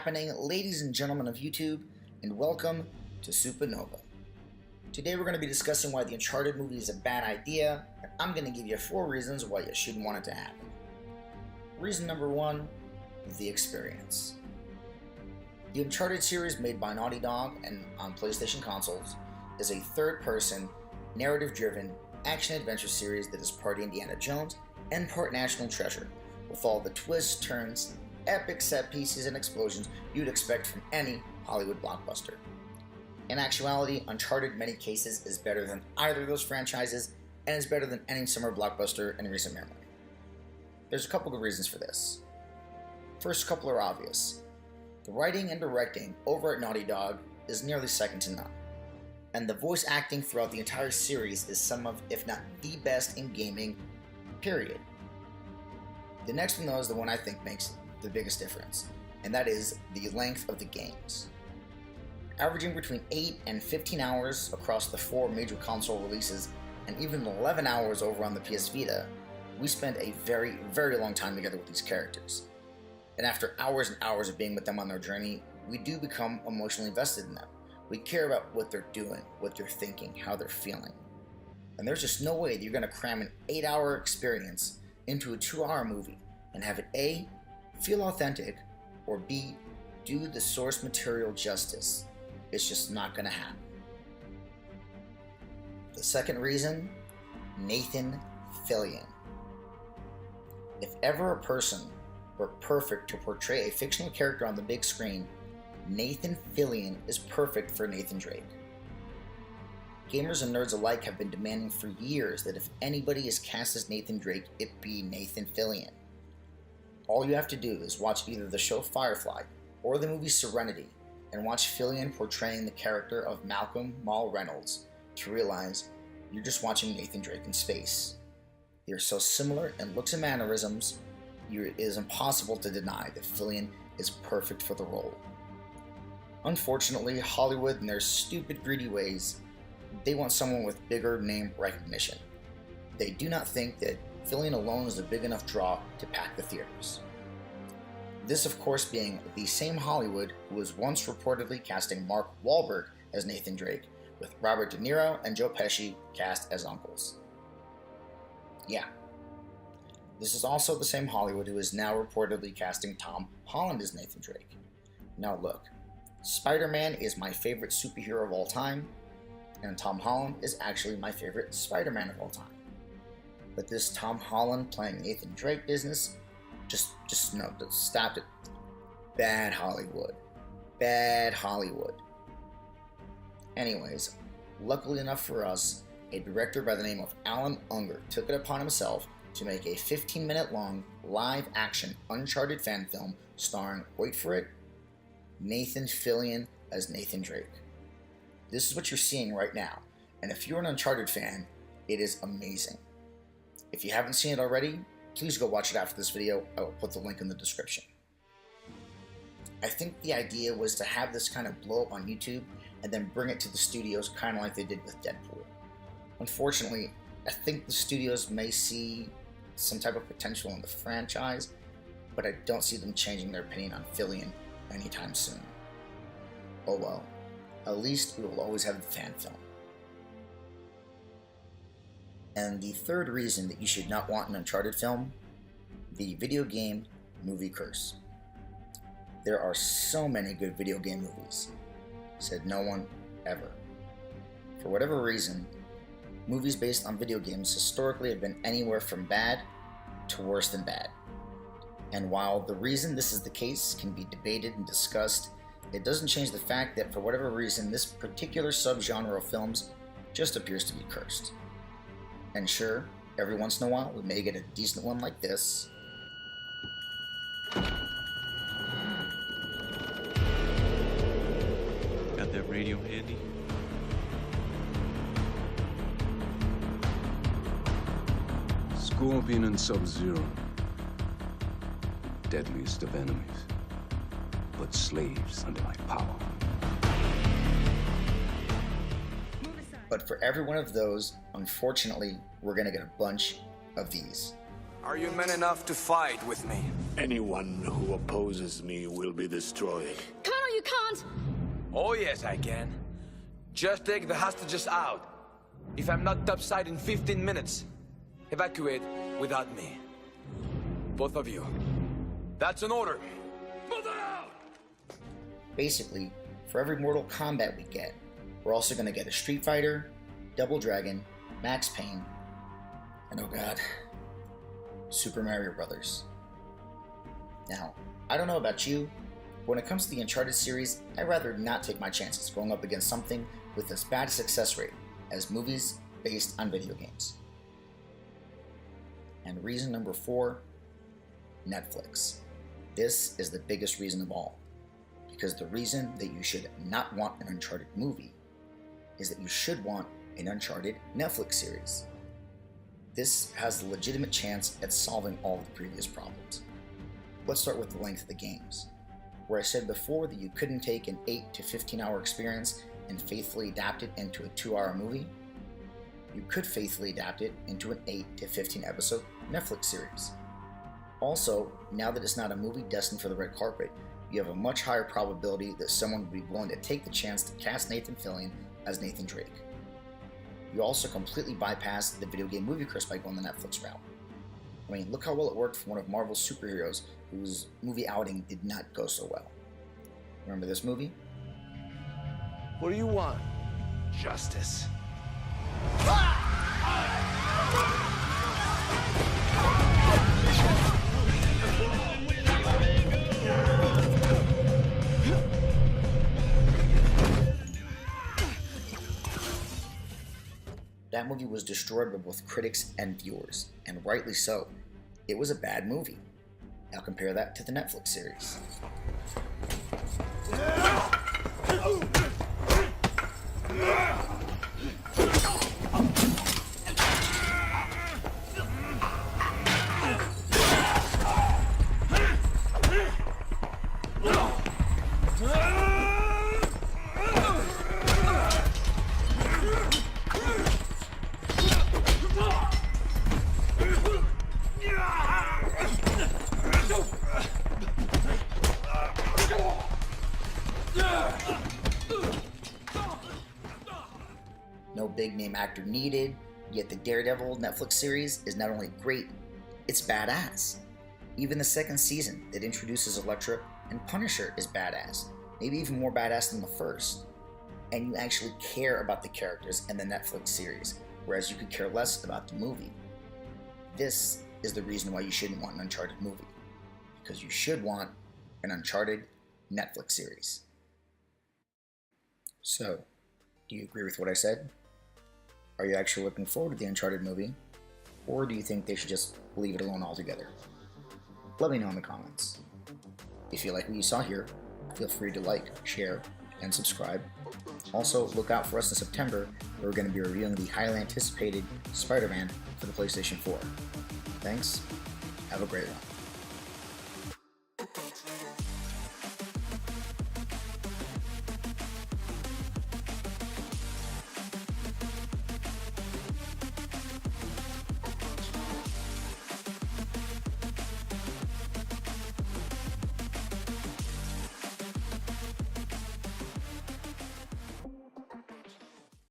happening, ladies and gentlemen of YouTube, and welcome to SupaNova. Today we're going to be discussing why the Uncharted movie is a bad idea, and I'm going to give you 4 reasons why you shouldn't want it to happen. Reason number 1, the experience. The Uncharted series, made by Naughty Dog and on PlayStation consoles, is a third-person, narrative-driven, action-adventure series that is part Indiana Jones and part National Treasure, with all the twists, turns, epic set pieces, and explosions you'd expect from any Hollywood blockbuster. In actuality, Uncharted in many cases is better than either of those franchises, and is better than any summer blockbuster in recent memory. There's a couple of reasons for this. First couple are obvious. The writing and directing over at Naughty Dog is nearly second to none, and the voice acting throughout the entire series is some of, if not the best in gaming, period. The next one though is the one I think makes the biggest difference, and that is the length of the games. Averaging between 8 and 15 hours across the 4 major console releases, and even 11 hours over on the PS Vita, we spend a very, very long time together with these characters. And after hours and hours of being with them on their journey, we do become emotionally invested in them. We care about what they're doing, what they're thinking, how they're feeling. And there's just no way that you're going to cram an 8-hour experience into a 2-hour movie and have it A, feel authentic, or B, do the source material justice. It's just not going to happen. The second reason, Nathan Fillion. If ever a person were perfect to portray a fictional character on the big screen, Nathan Fillion is perfect for Nathan Drake. Gamers and nerds alike have been demanding for years that if anybody is cast as Nathan Drake, it be Nathan Fillion. All you have to do is watch either the show Firefly or the movie Serenity and watch Fillion portraying the character of Malcolm Mal Reynolds to realize you're just watching Nathan Drake in space. They are so similar in looks and mannerisms, it is impossible to deny that Fillion is perfect for the role. Unfortunately, Hollywood, in their stupid, greedy ways, they want someone with bigger name recognition. They do not think that Fillion alone is a big enough draw to pack the theaters. This, of course, being the same Hollywood who was once reportedly casting Mark Wahlberg as Nathan Drake, with Robert De Niro and Joe Pesci cast as uncles. Yeah. This is also the same Hollywood who is now reportedly casting Tom Holland as Nathan Drake. Now look, Spider-Man is my favorite superhero of all time, and Tom Holland is actually my favorite Spider-Man of all time. But this Tom Holland playing Nathan Drake business, just no, stop it. Bad Hollywood. Bad Hollywood. Anyways, luckily enough for us, a director by the name of Alan Unger took it upon himself to make a 15-minute long live-action Uncharted fan film starring, wait for it, Nathan Fillion as Nathan Drake. This is what you're seeing right now, and if you're an Uncharted fan, it is amazing. If you haven't seen it already, please go watch it after this video. I will put the link in the description. I think the idea was to have this kind of blow up on YouTube and then bring it to the studios kind of like they did with Deadpool. Unfortunately, I think the studios may see some type of potential in the franchise, but I don't see them changing their opinion on Fillion anytime soon. Oh well, at least we will always have the fan film. And the third reason that you should not want an Uncharted film, the video game movie curse. There are so many good video game movies, said no one ever. For whatever reason, movies based on video games historically have been anywhere from bad to worse than bad. And while the reason this is the case can be debated and discussed, it doesn't change the fact that for whatever reason this particular subgenre of films just appears to be cursed. And sure, every once in a while we may get a decent one like this. Got that radio handy? Scorpion and Sub-Zero. Deadliest of enemies, but slaves under my power. But for every one of those, unfortunately, we're going to get a bunch of these. Are you men enough to fight with me? Anyone who opposes me will be destroyed. Connor, you can't! Oh yes, I can. Just take the hostages out. If I'm not topside in 15 minutes, evacuate without me. Both of you. That's an order. Move out! Basically, for every Mortal Kombat we get, we're also going to get a Street Fighter, Double Dragon, Max Payne, and oh god, Super Mario Brothers. Now, I don't know about you, but when it comes to the Uncharted series, I'd rather not take my chances going up against something with as bad a success rate as movies based on video games. And reason number 4, Netflix. This is the biggest reason of all, because the reason that you should not want an Uncharted movie is that you should want an Uncharted Netflix series. This has a legitimate chance at solving all of the previous problems. Let's start with the length of the games. Where I said before that you couldn't take an 8 to 15 hour experience and faithfully adapt it into a 2-hour movie, you could faithfully adapt it into an 8 to 15 episode Netflix series. Also, now that it's not a movie destined for the red carpet, you have a much higher probability that someone would be willing to take the chance to cast Nathan Fillion as Nathan Drake. You also completely bypassed the video game movie curse by going the Netflix route. I mean, look how well it worked for one of Marvel's superheroes whose movie outing did not go so well. Remember this movie? What do you want? Justice. That movie was destroyed by both critics and viewers, and rightly so. It was a bad movie. Now compare that to the Netflix series. No big name actor needed, yet the Daredevil Netflix series is not only great, it's badass. Even the second season that introduces Elektra and Punisher is badass, maybe even more badass than the first. And you actually care about the characters in the Netflix series, whereas you could care less about the movie. This is the reason why you shouldn't want an Uncharted movie, because you should want an Uncharted Netflix series. So, do you agree with what I said? Are you actually looking forward to the Uncharted movie? Or do you think they should just leave it alone altogether? Let me know in the comments. If you like what you saw here, feel free to like, share, and subscribe. Also, look out for us in September, where we're going to be reviewing the highly anticipated Spider-Man for the PlayStation 4. Thanks. Have a great one.